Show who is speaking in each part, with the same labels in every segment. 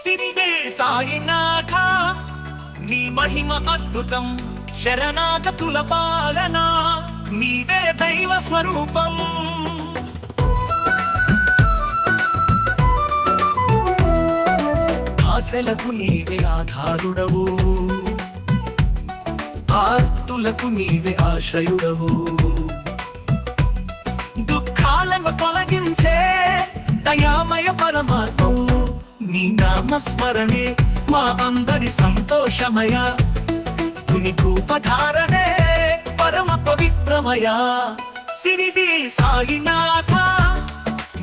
Speaker 1: సిరివే సాయినాథ నీ మహిమ అద్భుతం శరణాగతుల పాలన నీవే దైవ స్వరూపం ఆశలకు నీవే ఆధారుడవు ఆర్తులకు నీవే ఆశ్రయుడవు దుఃఖాలను తొలగించే దయామయ పరమాత్మవు నీ నామస్మరణే మా అందరి సంతోషమయ తుని రూపధారణే పరమ పవిత్రమయ సిరిడి సాయినాథ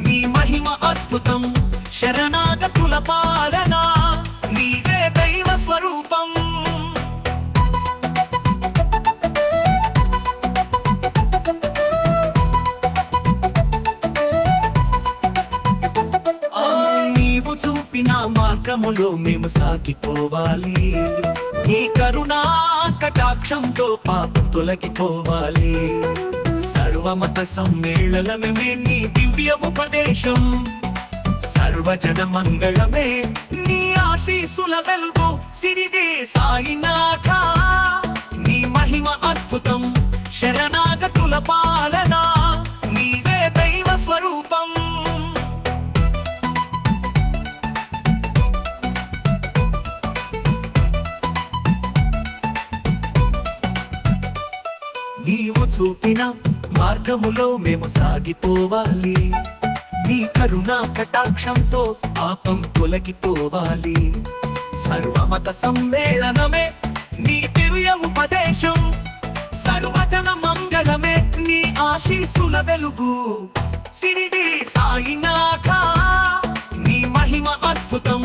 Speaker 1: నీ మహిమ అద్భుతం శరణాగతుల పాలన నీవే దైవ స్వరూపం నీవు చూపిన మార్గములో మేము సాగిపోవాలి నీ కరుణా కటాక్షంతో పాపం తొలగిపోవాలి సర్వమత సమ్మేళనమే నీ దివ్య ఉపదేశం సర్వజన మంగళమే నీ ఆశీసుల వెలుగు సిరిడి సాయినాథ నీ మహిమ అద్భుతం శరణాగతుల పాలన నీవే దైవ స్వరూపం నీవు చూపిన మార్గములో మేము సాగిపోవాలి నీ కరుణా కటాక్షంతో పాపం తొలగిపోవాలి సర్వమత సమ్మేళనమే నీ దివ్య ఉపదేశం సర్వజన మంగళమే నీ ఆశీసుల వెలుగు సిరిడి సాయినాథ నీ మహిమ అద్భుతం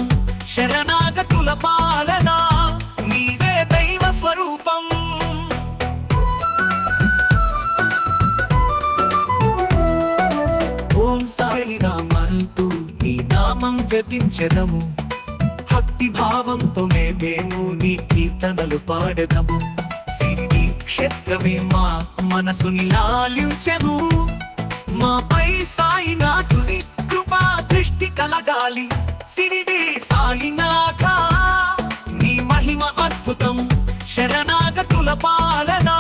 Speaker 1: శరణాగతుల పాలన నీవే దైవ స్వరూపం ఓం సాయిరామ్ అంటూ నీ నామం జపించెదము భక్తి భావంతో మేము నీ కీర్తనలు పాడెదము సిరిడి క్షేత్రమే మా మనసుని లాలించెను మాపై సాయినాథుని కృపా దృష్టి కలగాలి సిరిడి సాయినాథ నీ మహిమ అద్భుతం శరణాగతుల పాలన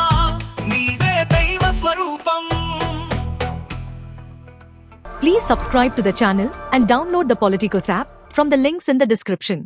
Speaker 1: నీవే దైవ స్వరూపం
Speaker 2: Please subscribe to the channel and download the Politicos app from the links in the description.